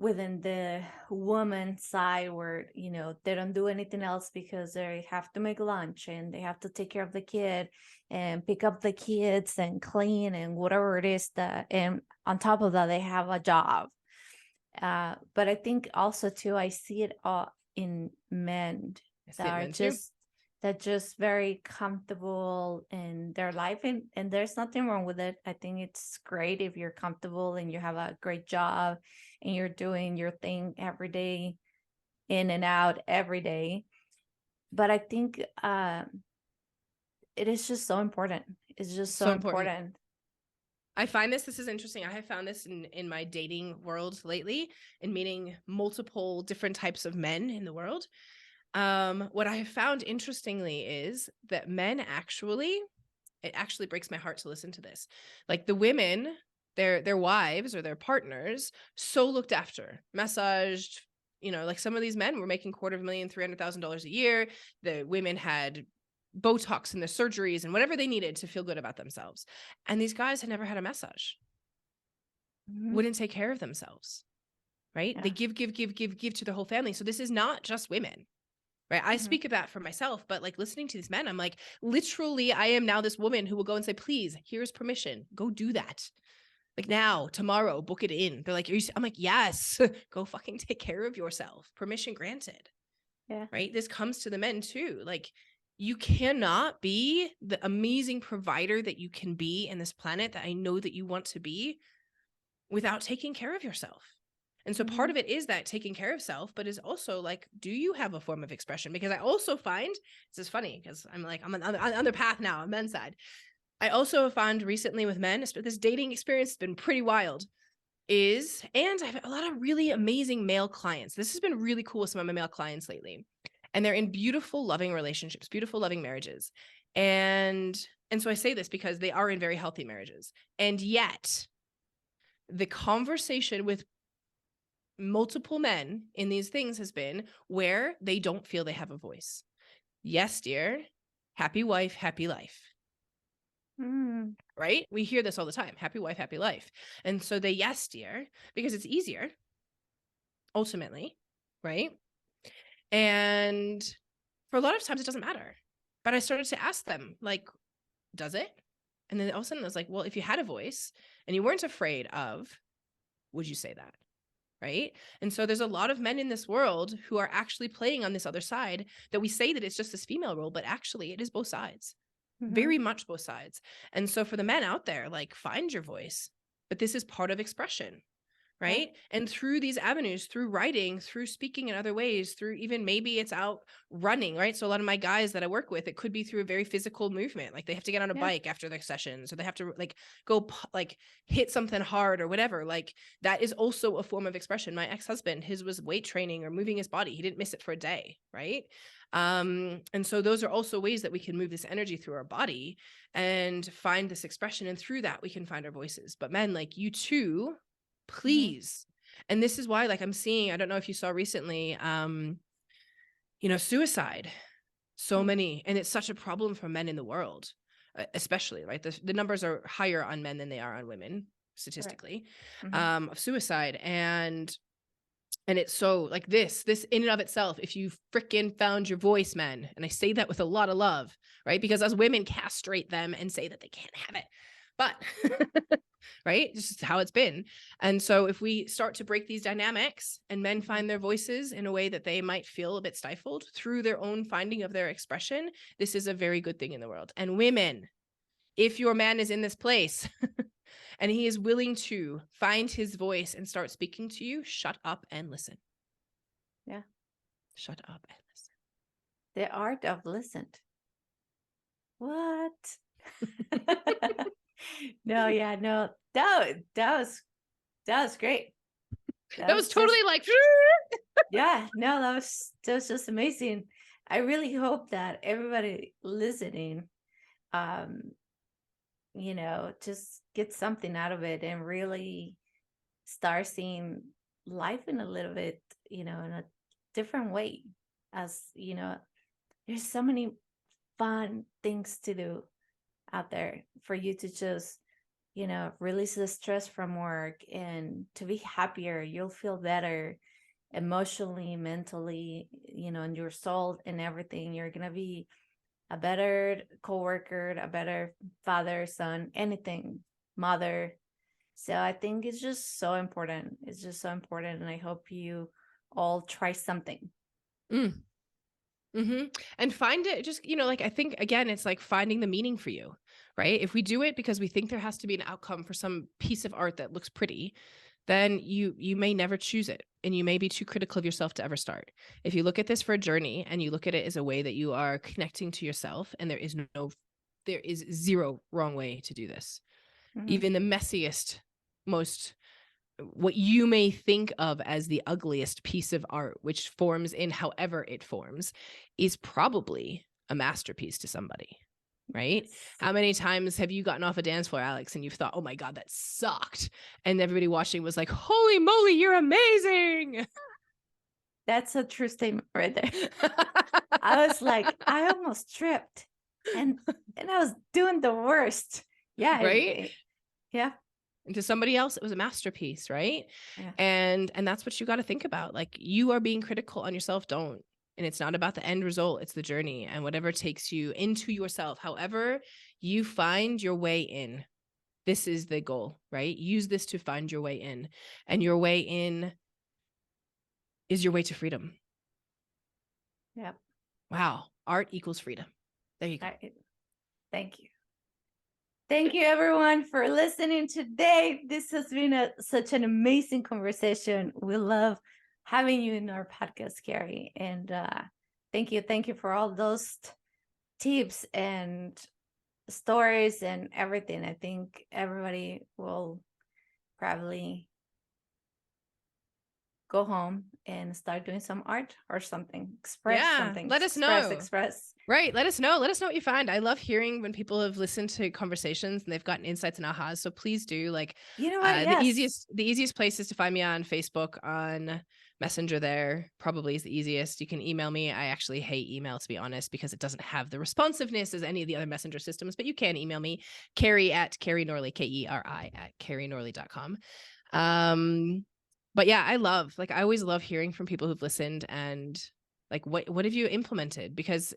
within the woman side where, they don't do anything else because they have to make lunch and they have to take care of the kid and pick up the kids and clean and whatever it is, that, and on top of that they have a job. But I think also too, I see it all in men I see that it, are men too. just very comfortable in their life, and there's nothing wrong with it. I think it's great if you're comfortable and you have a great job and you're doing your thing every day, in and out every day. But I think it is just so important. It's just so So important. important. I find this is interesting. I have found this in my dating world lately, in meeting multiple different types of men in the world. What I have found interestingly is that men actually, it actually breaks my heart to listen to this. Like the women, their wives or their partners, so looked after, massaged. Like some of these men were making $250,000, $300,000 a year. The women had Botox and the surgeries and whatever they needed to feel good about themselves. And these guys had never had a massage, Mhm. wouldn't take care of themselves, right? Yeah. They give to their whole family. So this is not just women, right? I Mhm. speak of that for myself, but like listening to these men, I'm like, literally, I am now this woman who will go and say, please, here's permission. Go do that. Like now, tomorrow, book it in. They're like, I'm like, yes, go fucking take care of yourself. Permission granted, Yeah. right? This comes to the men too. Like you cannot be the amazing provider that you can be in this planet that I know that you want to be without taking care of yourself. And so part Mhm. of it is that taking care of self, but is also like, do you have a form of expression? Because I also find, this is funny because I'm like, I'm on the path now on men's side. I also found recently with men, this dating experience has been pretty wild, and I have a lot of really amazing male clients. This has been really cool with some of my male clients lately. And they're in beautiful, loving relationships, beautiful, loving marriages. And so I say this because they are in very healthy marriages. And yet the conversation with multiple men in these things has been where they don't feel they have a voice. Yes, dear. Happy wife, happy life. Mm. Right? We hear this all the time. Happy wife, happy life. And so they, yes, dear, because it's easier ultimately, right? And for a lot of times it doesn't matter. But I started to ask them, like, does it? And then all of a sudden I was like, well, if you had a voice and you weren't afraid of, would you say that? Right? And so there's a lot of men in this world who are actually playing on this other side, that we say that it's just this female role, but actually it is both sides, Mhm. very much both sides. And so for the men out there, like, find your voice, but this is part of expression. right? And through these avenues, through writing, through speaking in other ways, through even maybe it's out running, right? So a lot of my guys that I work with, it could be through a very physical movement. Like they have to get on a bike after their sessions, or they have to like go like hit something hard or whatever. Like that is also a form of expression. My ex-husband, his was weight training or moving his body. He didn't miss it for a day, right? And so those are also ways that we can move this energy through our body and find this expression. And through that, we can find our voices. But men, like you too, please. And this is why, like I'm seeing, I don't know if you saw recently, suicide, so many, and it's such a problem for men in the world, especially, right? The numbers are higher on men than they are on women, statistically, of suicide. And it's so like this in and of itself, if you freaking found your voice, men, and I say that with a lot of love, right? Because us women castrate them and say that they can't have it. But right, this is how it's been. And so if we start to break these dynamics and men find their voices in a way that they might feel a bit stifled through their own finding of their expression, this is a very good thing in the world. And women, if your man is in this place and he is willing to find his voice and start speaking to you, shut up and listen. Yeah. Shut up and listen. The art of listened. What? No, yeah, no. That was great. That was totally like yeah, no, that was just amazing. I really hope that everybody listening just get something out of it and really start seeing life in a little bit, in a different way. As there's so many fun things to do out there for you to just release the stress from work and to be happier. You'll feel better emotionally, mentally, in your soul and everything. You're gonna be a better coworker, a better father, son, anything, mother. So I think it's just so important. It's just so important, and I hope you all try something. And find it just, like, I think, again, it's like finding the meaning for you, right? If we do it because we think there has to be an outcome for some piece of art that looks pretty, then you may never choose it, and you may be too critical of yourself to ever start. If you look at this for a journey and you look at it as a way that you are connecting to yourself, and there is zero wrong way to do this. Even the messiest, most what you may think of as the ugliest piece of art, which forms in however it forms, is probably a masterpiece to somebody, right? Yes. How many times have you gotten off a dance floor, Alex, and you've thought, oh my God, that sucked. And everybody watching was like, holy moly, you're amazing. That's a true statement right there. I was like, I almost tripped and I was doing the worst. Yeah. Right? Yeah. And to somebody else, it was a masterpiece, right? Yeah. And that's what you got to think about. Like, you are being critical on yourself. Don't. And it's not about the end result. It's the journey, and whatever takes you into yourself, however you find your way in. This is the goal, right? Use this to find your way in, and your way in is your way to freedom. Yeah. Wow. Art equals freedom. There you go. Thank you. Thank you, everyone, for listening today. This has been such an amazing conversation. We love having you in our podcast, Keri. And thank you for all those tips and stories and everything. I think everybody will probably go home and start doing some art or something. Express something. Let us know. Express. Right. Let us know. Let us know what you find. I love hearing when people have listened to conversations and they've gotten insights and ahas. So please do. Like, you know what? Yes. The easiest place is to find me on Facebook, on Messenger. There probably is the easiest. You can email me. I actually hate email, to be honest, because it doesn't have the responsiveness as any of the other messenger systems, but you can email me, Keri at Keri Norley, KERI at KeriNorley.com. But yeah, I always love hearing from people who've listened and Like, what have you implemented? Because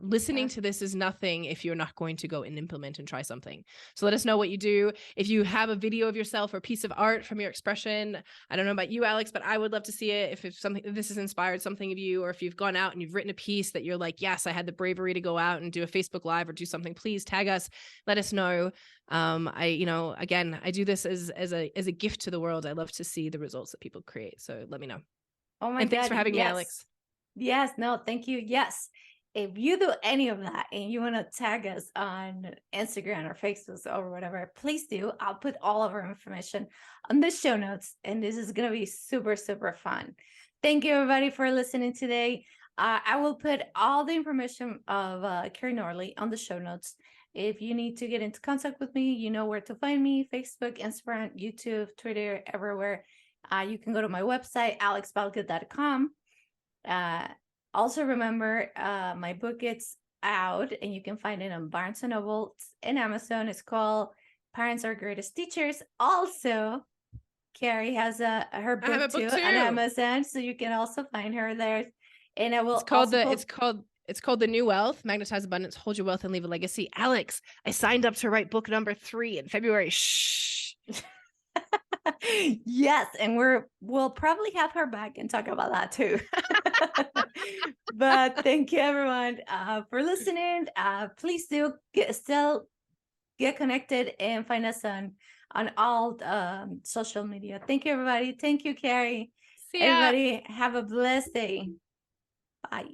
listening Yeah. to this is nothing if you're not going to go and implement and try something. So let us know what you do. If you have a video of yourself or a piece of art from your expression, I don't know about you, Alex, but I would love to see it. If this has inspired something of you, or if you've gone out and you've written a piece that you're like, yes, I had the bravery to go out and do a Facebook Live or do something, please tag us. Let us know. Again, I do this as a gift to the world. I love to see the results that people create. So let me know. Oh my And thanks God. for having me, Yes. Alex. Yes. No, thank you. Yes. If you do any of that and you want to tag us on Instagram or Facebook or whatever, please do. I'll put all of our information on the show notes. And this is going to be super, super fun. Thank you, everybody, for listening today. I will put all the information of Keri Norley on the show notes. If you need to get into contact with me, you know where to find me: Facebook, Instagram, YouTube, Twitter, everywhere. You can go to my website, alexbalga.com. Also remember, my book gets out and you can find it on Barnes & Noble and Amazon. It's called Parents Are Greatest Teachers. Also, Keri has her I have a book book too on too. Amazon, so you can also find her there. And I will It's called The New Wealth, Magnetise Abundance, Hold Your Wealth and Leave a Legacy. Alex, I signed up to write book number 3 in February. Shh. Yes, and we'll probably have her back and talk about that too. But thank you, everyone, for listening. Please do get connected and find us on all social media. Thank you, everybody. Thank you, Keri. See ya. Everybody, have a blessed day. Bye.